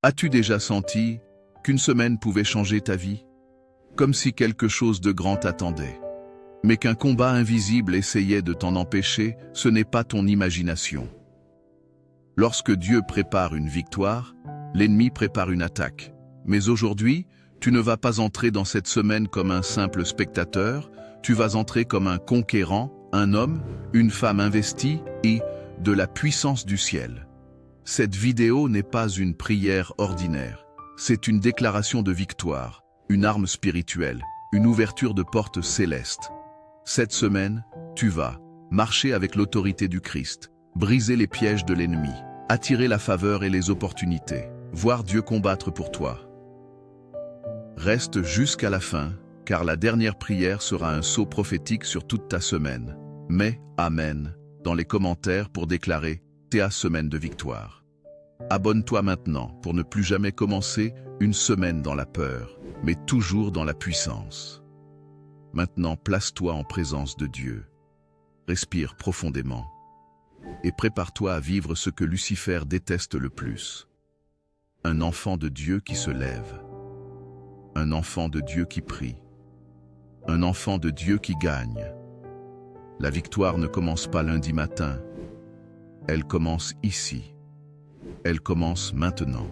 As-tu déjà senti qu'une semaine pouvait changer ta vie? Comme si quelque chose de grand t'attendait. Mais qu'un combat invisible essayait de t'en empêcher, ce n'est pas ton imagination. Lorsque Dieu prépare une victoire, l'ennemi prépare une attaque. Mais aujourd'hui, tu ne vas pas entrer dans cette semaine comme un simple spectateur, tu vas entrer comme un conquérant, un homme, une femme investie et de la puissance du ciel. Cette vidéo n'est pas une prière ordinaire, c'est une déclaration de victoire, une arme spirituelle, une ouverture de porte céleste. Cette semaine, tu vas marcher avec l'autorité du Christ, briser les pièges de l'ennemi, attirer la faveur et les opportunités, voir Dieu combattre pour toi. Reste jusqu'à la fin, car la dernière prière sera un sceau prophétique sur toute ta semaine. Mets Amen dans les commentaires pour déclarer ta semaine de victoire. Abonne-toi maintenant pour ne plus jamais commencer une semaine dans la peur, mais toujours dans la puissance. Maintenant, place-toi en présence de Dieu. Respire profondément et prépare-toi à vivre ce que Lucifer déteste le plus. Un enfant de Dieu qui se lève. Un enfant de Dieu qui prie. Un enfant de Dieu qui gagne. La victoire ne commence pas lundi matin. Elle commence ici. Elle commence maintenant.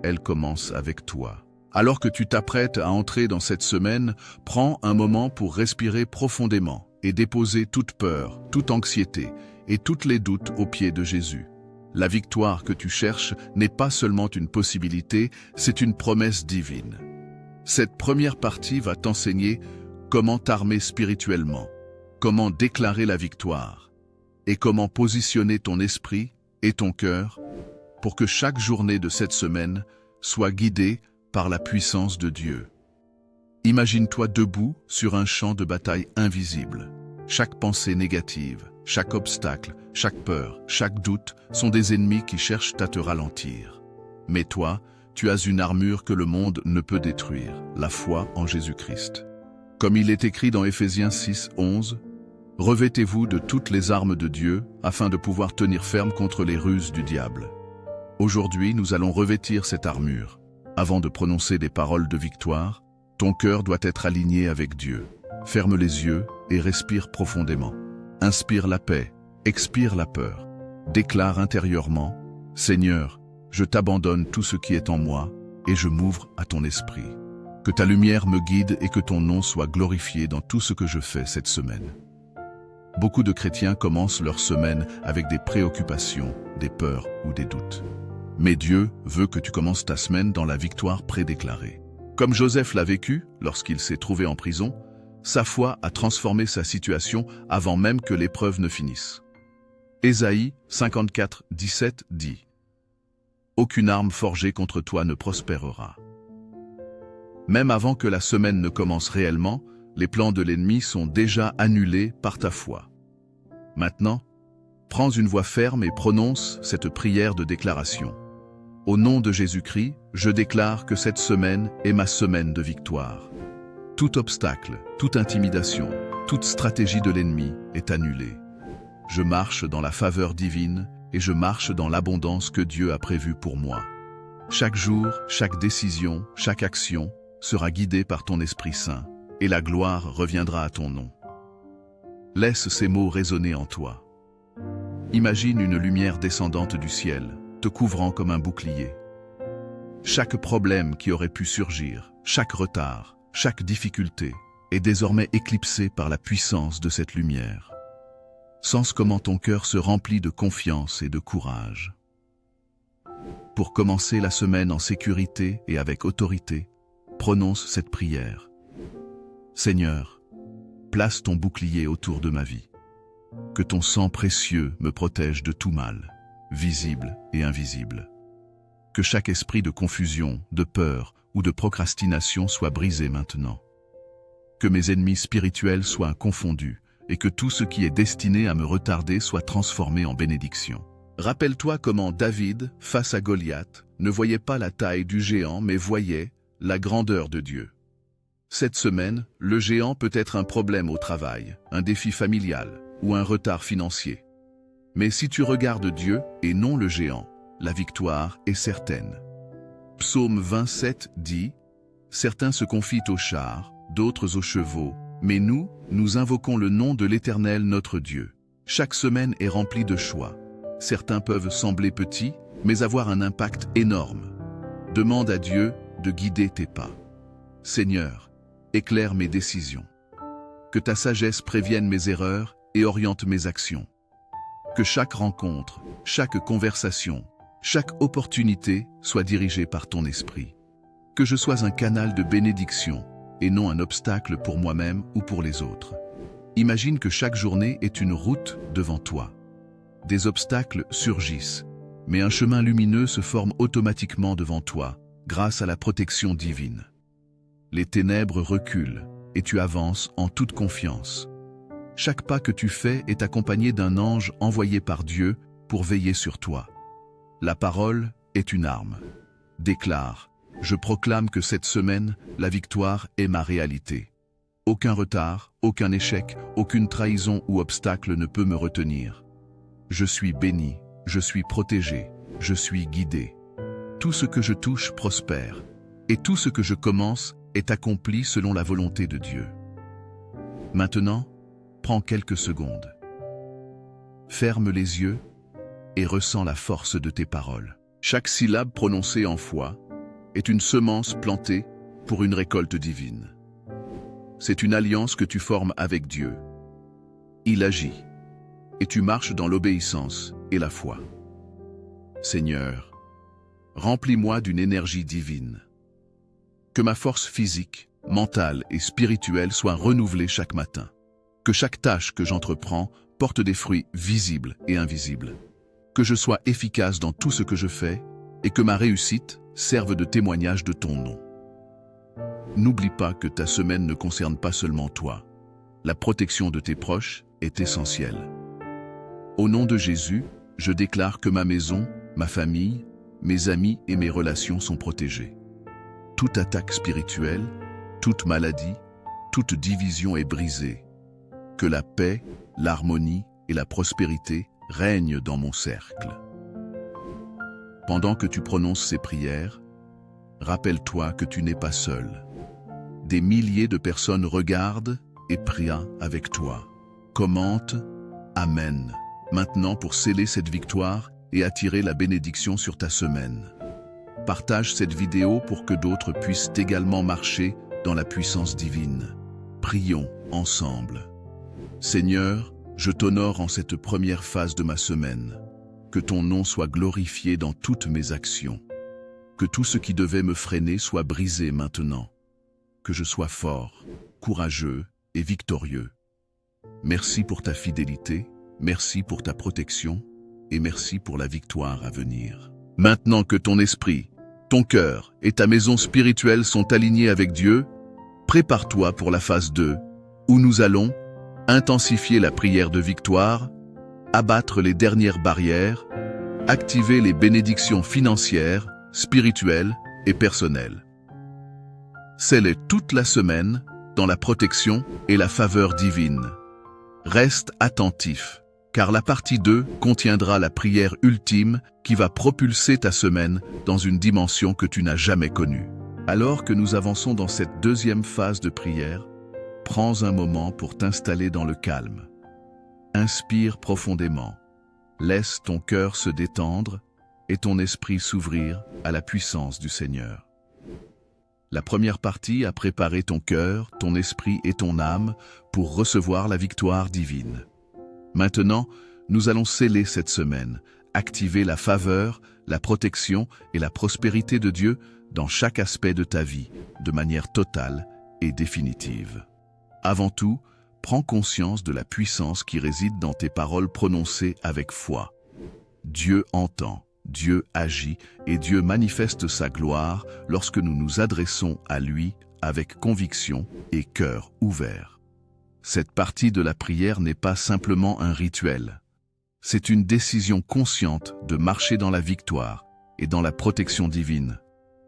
Elle commence avec toi. Alors que tu t'apprêtes à entrer dans cette semaine, prends un moment pour respirer profondément et déposer toute peur, toute anxiété et tous les doutes aux pieds de Jésus. La victoire que tu cherches n'est pas seulement une possibilité, c'est une promesse divine. Cette première partie va t'enseigner comment t'armer spirituellement, comment déclarer la victoire et comment positionner ton esprit et ton cœur pour que chaque journée de cette semaine soit guidée par la puissance de Dieu. Imagine-toi debout sur un champ de bataille invisible. Chaque pensée négative, chaque obstacle, chaque peur, chaque doute sont des ennemis qui cherchent à te ralentir. Mais toi, tu as une armure que le monde ne peut détruire, la foi en Jésus-Christ. Comme il est écrit dans Éphésiens 6, 11, « Revêtez-vous de toutes les armes de Dieu afin de pouvoir tenir ferme contre les ruses du diable. » Aujourd'hui, nous allons revêtir cette armure. Avant de prononcer des paroles de victoire, ton cœur doit être aligné avec Dieu. Ferme les yeux et respire profondément. Inspire la paix, expire la peur. Déclare intérieurement, « Seigneur, je t'abandonne tout ce qui est en moi et je m'ouvre à ton esprit. Que ta lumière me guide et que ton nom soit glorifié dans tout ce que je fais cette semaine. » Beaucoup de chrétiens commencent leur semaine avec des préoccupations, des peurs ou des doutes. Mais Dieu veut que tu commences ta semaine dans la victoire prédéclarée. Comme Joseph l'a vécu lorsqu'il s'est trouvé en prison, sa foi a transformé sa situation avant même que l'épreuve ne finisse. Ésaïe 54, 17 dit « Aucune arme forgée contre toi ne prospérera. » Même avant que la semaine ne commence réellement, les plans de l'ennemi sont déjà annulés par ta foi. Maintenant, prends une voix ferme et prononce cette prière de déclaration. Au nom de Jésus-Christ, je déclare que cette semaine est ma semaine de victoire. Tout obstacle, toute intimidation, toute stratégie de l'ennemi est annulée. Je marche dans la faveur divine et je marche dans l'abondance que Dieu a prévue pour moi. Chaque jour, chaque décision, chaque action sera guidée par ton Esprit Saint et la gloire reviendra à ton nom. Laisse ces mots résonner en toi. Imagine une lumière descendante du ciel, te couvrant comme un bouclier. Chaque problème qui aurait pu surgir, chaque retard, chaque difficulté est désormais éclipsé par la puissance de cette lumière. Sens comment ton cœur se remplit de confiance et de courage. Pour commencer la semaine en sécurité et avec autorité, prononce cette prière. Seigneur, place ton bouclier autour de ma vie. Que ton sang précieux me protège de tout mal, visible et invisible. Que chaque esprit de confusion, de peur ou de procrastination soit brisé maintenant. Que mes ennemis spirituels soient confondus et que tout ce qui est destiné à me retarder soit transformé en bénédiction. Rappelle-toi comment David, face à Goliath, ne voyait pas la taille du géant mais voyait la grandeur de Dieu. Cette semaine, le géant peut être un problème au travail, un défi familial ou un retard financier. Mais si tu regardes Dieu et non le géant, la victoire est certaine. Psaume 27 dit « Certains se confient aux chars, d'autres aux chevaux, mais nous invoquons le nom de l'Éternel notre Dieu. » Chaque semaine est remplie de choix. Certains peuvent sembler petits, mais avoir un impact énorme. Demande à Dieu de guider tes pas. Seigneur, éclaire mes décisions. Que ta sagesse prévienne mes erreurs et oriente mes actions. Que chaque rencontre, chaque conversation, chaque opportunité soit dirigée par ton esprit. Que je sois un canal de bénédiction et non un obstacle pour moi-même ou pour les autres. Imagine que chaque journée est une route devant toi. Des obstacles surgissent, mais un chemin lumineux se forme automatiquement devant toi, grâce à la protection divine. Les ténèbres reculent, et tu avances en toute confiance. Chaque pas que tu fais est accompagné d'un ange envoyé par Dieu pour veiller sur toi. La parole est une arme. Déclare, je proclame que cette semaine, la victoire est ma réalité. Aucun retard, aucun échec, aucune trahison ou obstacle ne peut me retenir. Je suis béni, je suis protégé, je suis guidé. Tout ce que je touche prospère, et tout ce que je commence est accompli selon la volonté de Dieu. Maintenant, prends quelques secondes. Ferme les yeux et ressens la force de tes paroles. Chaque syllabe prononcée en foi est une semence plantée pour une récolte divine. C'est une alliance que tu formes avec Dieu. Il agit, et tu marches dans l'obéissance et la foi. Seigneur, remplis-moi d'une énergie divine. Que ma force physique, mentale et spirituelle soit renouvelée chaque matin. Que chaque tâche que j'entreprends porte des fruits visibles et invisibles. Que je sois efficace dans tout ce que je fais et que ma réussite serve de témoignage de ton nom. N'oublie pas que ta semaine ne concerne pas seulement toi. La protection de tes proches est essentielle. Au nom de Jésus, je déclare que ma maison, ma famille, mes amis et mes relations sont protégés. Toute attaque spirituelle, toute maladie, toute division est brisée. Que la paix, l'harmonie et la prospérité règnent dans mon cercle. Pendant que tu prononces ces prières, rappelle-toi que tu n'es pas seul. Des milliers de personnes regardent et prient avec toi. Commente « Amen » maintenant pour sceller cette victoire et attirer la bénédiction sur ta semaine. Partage cette vidéo pour que d'autres puissent également marcher dans la puissance divine. Prions ensemble. Seigneur, je t'honore en cette première phase de ma semaine. Que ton nom soit glorifié dans toutes mes actions. Que tout ce qui devait me freiner soit brisé maintenant. Que je sois fort, courageux et victorieux. Merci pour ta fidélité, merci pour ta protection et merci pour la victoire à venir. Maintenant que ton esprit, ton cœur et ta maison spirituelle sont alignés avec Dieu, prépare-toi pour la phase 2, où nous allons intensifier la prière de victoire, abattre les dernières barrières, activer les bénédictions financières, spirituelles et personnelles. Scelle toute la semaine dans la protection et la faveur divine. Reste attentif, car la partie 2 contiendra la prière ultime qui va propulser ta semaine dans une dimension que tu n'as jamais connue. Alors que nous avançons dans cette deuxième phase de prière, prends un moment pour t'installer dans le calme. Inspire profondément. Laisse ton cœur se détendre et ton esprit s'ouvrir à la puissance du Seigneur. La première partie a préparé ton cœur, ton esprit et ton âme pour recevoir la victoire divine. Maintenant, nous allons sceller cette semaine, activer la faveur, la protection et la prospérité de Dieu dans chaque aspect de ta vie, de manière totale et définitive. Avant tout, prends conscience de la puissance qui réside dans tes paroles prononcées avec foi. Dieu entend, Dieu agit et Dieu manifeste sa gloire lorsque nous nous adressons à lui avec conviction et cœur ouvert. Cette partie de la prière n'est pas simplement un rituel. C'est une décision consciente de marcher dans la victoire et dans la protection divine,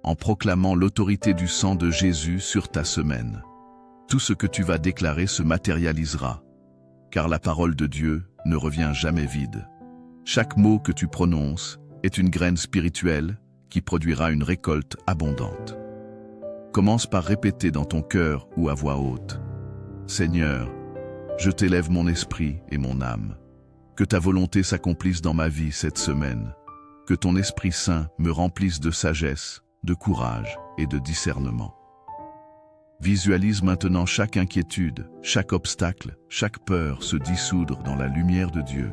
en proclamant l'autorité du sang de Jésus sur ta semaine. Tout ce que tu vas déclarer se matérialisera, car la parole de Dieu ne revient jamais vide. Chaque mot que tu prononces est une graine spirituelle qui produira une récolte abondante. Commence par répéter dans ton cœur ou à voix haute. Seigneur, je t'élève mon esprit et mon âme. Que ta volonté s'accomplisse dans ma vie cette semaine. Que ton Esprit Saint me remplisse de sagesse, de courage et de discernement. Visualise maintenant chaque inquiétude, chaque obstacle, chaque peur se dissoudre dans la lumière de Dieu.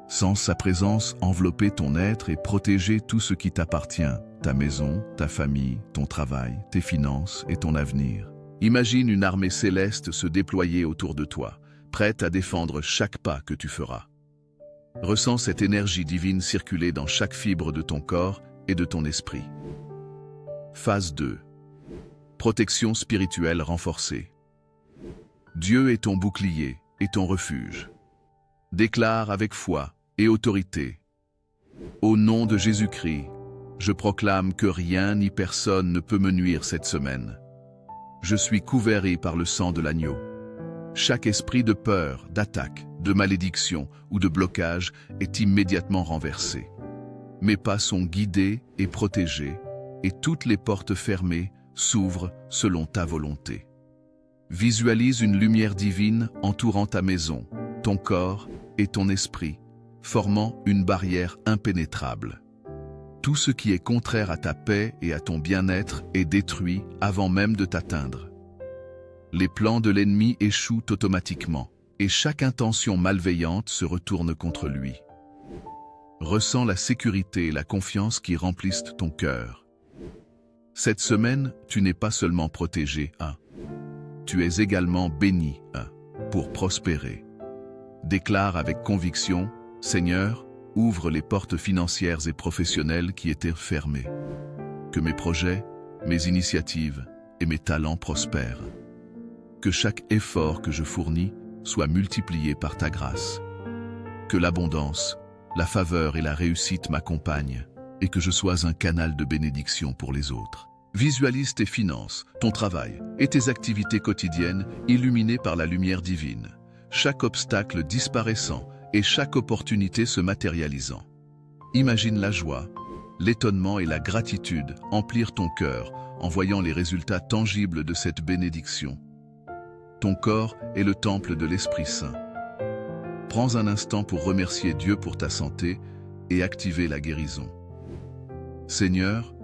Sens sa présence envelopper ton être et protéger tout ce qui t'appartient, ta maison, ta famille, ton travail, tes finances et ton avenir. Imagine une armée céleste se déployer autour de toi, prête à défendre chaque pas que tu feras. Ressens cette énergie divine circuler dans chaque fibre de ton corps et de ton esprit. Phase 2. Protection spirituelle renforcée. Dieu est ton bouclier et ton refuge. Déclare avec foi et autorité. Au nom de Jésus-Christ, je proclame que rien ni personne ne peut me nuire cette semaine. Je suis couvert par le sang de l'agneau. Chaque esprit de peur, d'attaque, de malédiction ou de blocage est immédiatement renversé. Mes pas sont guidés et protégés, et toutes les portes fermées s'ouvrent selon ta volonté. Visualise une lumière divine entourant ta maison, ton corps et ton esprit, formant une barrière impénétrable. Tout ce qui est contraire à ta paix et à ton bien-être est détruit avant même de t'atteindre. Les plans de l'ennemi échouent automatiquement, et chaque intention malveillante se retourne contre lui. Ressens la sécurité et la confiance qui remplissent ton cœur. Cette semaine, tu n'es pas seulement protégé, tu es également béni, pour prospérer. Déclare avec conviction, Seigneur, ouvre les portes financières et professionnelles qui étaient fermées. Que mes projets, mes initiatives et mes talents prospèrent. Que chaque effort que je fournis soit multiplié par ta grâce. Que l'abondance, la faveur et la réussite m'accompagnent et que je sois un canal de bénédiction pour les autres. Visualise tes finances, ton travail et tes activités quotidiennes illuminées par la lumière divine. Chaque obstacle disparaissant et chaque opportunité se matérialisant. Imagine la joie, l'étonnement et la gratitude emplir ton cœur en voyant les résultats tangibles de cette bénédiction. Ton corps est le temple de l'Esprit Saint. Prends un instant pour remercier Dieu pour ta santé et activer la guérison. Seigneur,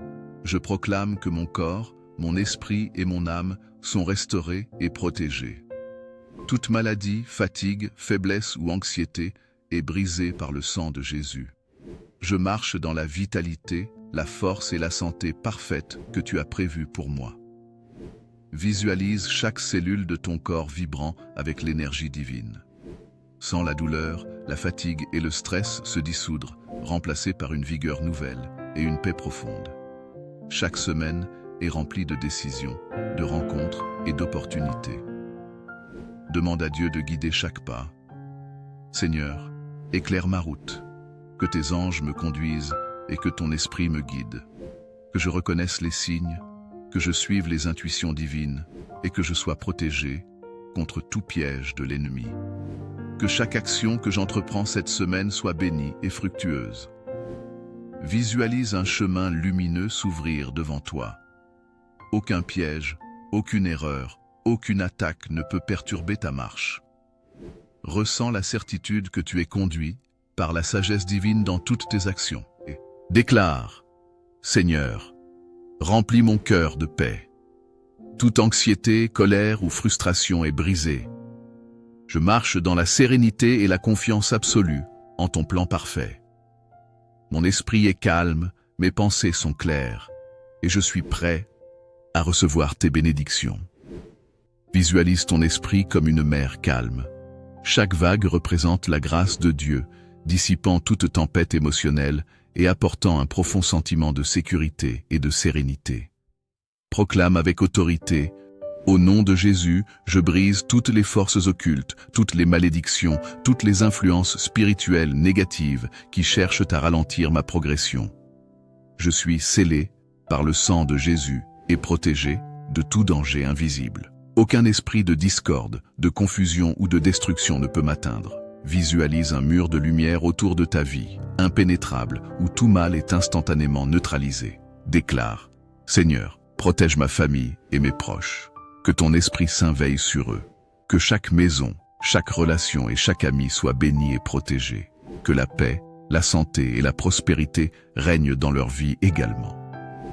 je proclame que mon corps, mon esprit et mon âme sont restaurés et protégés. Toute maladie, fatigue, faiblesse ou anxiété est brisée par le sang de Jésus. Je marche dans la vitalité, la force et la santé parfaite que tu as prévues pour moi. Visualise chaque cellule de ton corps vibrant avec l'énergie divine. Sens la douleur, la fatigue et le stress se dissoudre, remplacés par une vigueur nouvelle et une paix profonde. Chaque semaine est remplie de décisions, de rencontres et d'opportunités. Demande à Dieu de guider chaque pas. Seigneur, éclaire ma route, que tes anges me conduisent et que ton esprit me guide, que je reconnaisse les signes, que je suive les intuitions divines et que je sois protégé contre tout piège de l'ennemi. Que chaque action que j'entreprends cette semaine soit bénie et fructueuse. Visualise un chemin lumineux s'ouvrir devant toi. Aucun piège, aucune erreur, aucune attaque ne peut perturber ta marche. Ressens la certitude que tu es conduit par la sagesse divine dans toutes tes actions. Et déclare, Seigneur, remplis mon cœur de paix. Toute anxiété, colère ou frustration est brisée. Je marche dans la sérénité et la confiance absolue en ton plan parfait. Mon esprit est calme, mes pensées sont claires, et je suis prêt à recevoir tes bénédictions. Visualise ton esprit comme une mer calme. Chaque vague représente la grâce de Dieu, dissipant toute tempête émotionnelle et apportant un profond sentiment de sécurité et de sérénité. Proclame avec autorité, au nom de Jésus, je brise toutes les forces occultes, toutes les malédictions, toutes les influences spirituelles négatives qui cherchent à ralentir ma progression. Je suis scellé par le sang de Jésus et protégé de tout danger invisible. Aucun esprit de discorde, de confusion ou de destruction ne peut m'atteindre. Visualise un mur de lumière autour de ta vie, impénétrable, où tout mal est instantanément neutralisé. Déclare: Seigneur, protège ma famille et mes proches. Que ton Esprit Saint veille sur eux. Que chaque maison, chaque relation et chaque ami soit béni et protégé. Que la paix, la santé et la prospérité règnent dans leur vie également.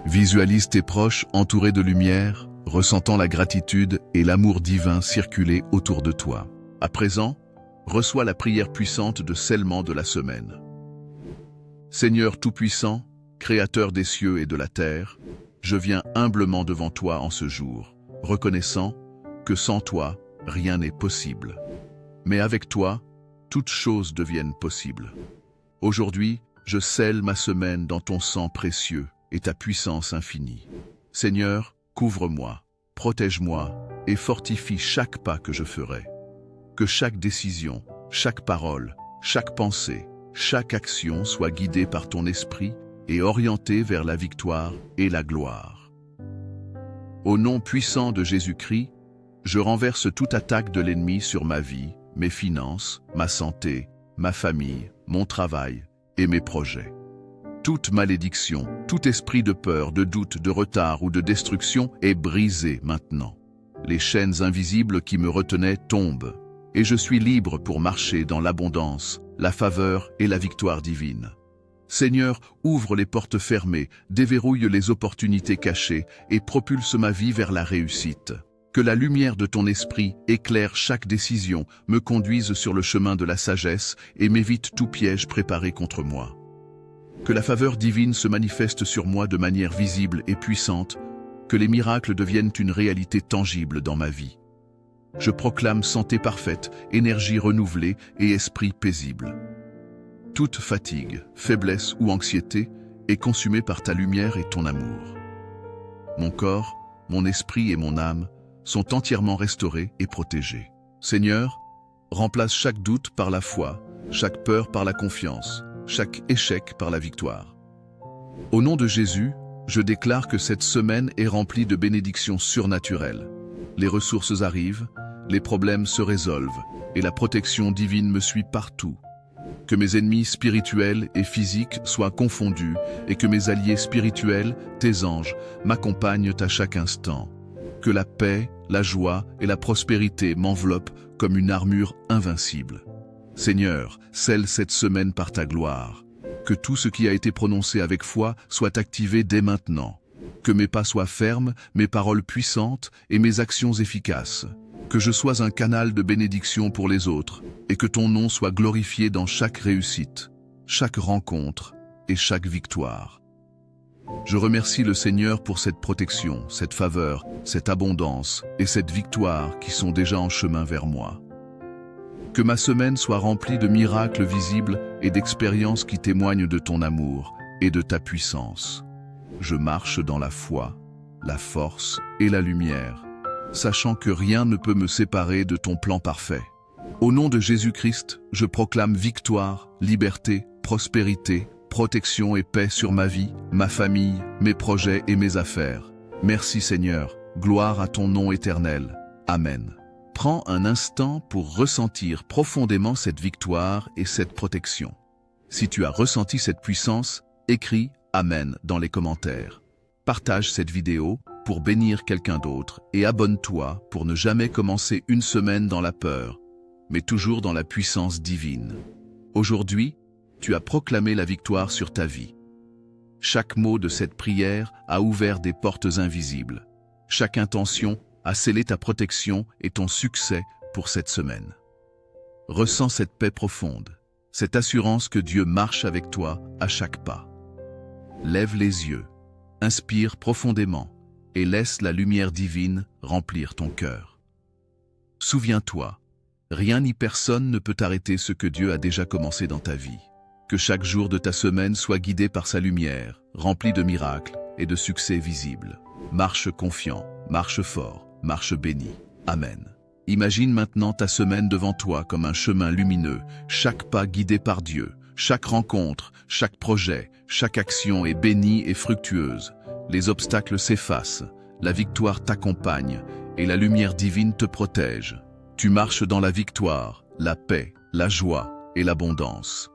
Visualise tes proches entourés de lumière, ressentant la gratitude et l'amour divin circuler autour de toi. À présent, reçois la prière puissante de scellement de la semaine. Seigneur Tout-Puissant, Créateur des cieux et de la terre, je viens humblement devant toi en ce jour, reconnaissant que sans toi, rien n'est possible. Mais avec toi, toutes choses deviennent possibles. Aujourd'hui, je scelle ma semaine dans ton sang précieux et ta puissance infinie. Seigneur, couvre-moi, protège-moi et fortifie chaque pas que je ferai. Que chaque décision, chaque parole, chaque pensée, chaque action soit guidée par ton esprit et orientée vers la victoire et la gloire. Au nom puissant de Jésus-Christ, je renverse toute attaque de l'ennemi sur ma vie, mes finances, ma santé, ma famille, mon travail et mes projets. Toute malédiction, tout esprit de peur, de doute, de retard ou de destruction est brisé maintenant. Les chaînes invisibles qui me retenaient tombent, et je suis libre pour marcher dans l'abondance, la faveur et la victoire divine. Seigneur, ouvre les portes fermées, déverrouille les opportunités cachées et propulse ma vie vers la réussite. Que la lumière de ton esprit éclaire chaque décision, me conduise sur le chemin de la sagesse et m'évite tout piège préparé contre moi. Que la faveur divine se manifeste sur moi de manière visible et puissante, que les miracles deviennent une réalité tangible dans ma vie. Je proclame santé parfaite, énergie renouvelée et esprit paisible. Toute fatigue, faiblesse ou anxiété est consumée par ta lumière et ton amour. Mon corps, mon esprit et mon âme sont entièrement restaurés et protégés. Seigneur, remplace chaque doute par la foi, chaque peur par la confiance, chaque échec par la victoire. Au nom de Jésus, je déclare que cette semaine est remplie de bénédictions surnaturelles. Les ressources arrivent, les problèmes se résolvent et la protection divine me suit partout. Que mes ennemis spirituels et physiques soient confondus et que mes alliés spirituels, tes anges, m'accompagnent à chaque instant. Que la paix, la joie et la prospérité m'enveloppent comme une armure invincible. Seigneur, scelle cette semaine par ta gloire. Que tout ce qui a été prononcé avec foi soit activé dès maintenant. Que mes pas soient fermes, mes paroles puissantes et mes actions efficaces. Que je sois un canal de bénédiction pour les autres et que ton nom soit glorifié dans chaque réussite, chaque rencontre et chaque victoire. Je remercie le Seigneur pour cette protection, cette faveur, cette abondance et cette victoire qui sont déjà en chemin vers moi. Que ma semaine soit remplie de miracles visibles et d'expériences qui témoignent de ton amour et de ta puissance. Je marche dans la foi, la force et la lumière, sachant que rien ne peut me séparer de ton plan parfait. Au nom de Jésus-Christ, je proclame victoire, liberté, prospérité, protection et paix sur ma vie, ma famille, mes projets et mes affaires. Merci Seigneur, gloire à ton nom éternel. Amen. Prends un instant pour ressentir profondément cette victoire et cette protection. Si tu as ressenti cette puissance, écris « Amen » dans les commentaires. Partage cette vidéo pour bénir quelqu'un d'autre et abonne-toi pour ne jamais commencer une semaine dans la peur, mais toujours dans la puissance divine. Aujourd'hui, tu as proclamé la victoire sur ta vie. Chaque mot de cette prière a ouvert des portes invisibles. Chaque intention a scellé ta protection et ton succès pour cette semaine. Ressens cette paix profonde, cette assurance que Dieu marche avec toi à chaque pas. Lève les yeux, inspire profondément et laisse la lumière divine remplir ton cœur. Souviens-toi, rien ni personne ne peut arrêter ce que Dieu a déjà commencé dans ta vie. Que chaque jour de ta semaine soit guidé par sa lumière, rempli de miracles et de succès visibles. Marche confiant, marche fort, marche béni. Amen. Imagine maintenant ta semaine devant toi comme un chemin lumineux, chaque pas guidé par Dieu, chaque rencontre, chaque projet, chaque action est bénie et fructueuse. Les obstacles s'effacent, la victoire t'accompagne et la lumière divine te protège. Tu marches dans la victoire, la paix, la joie et l'abondance.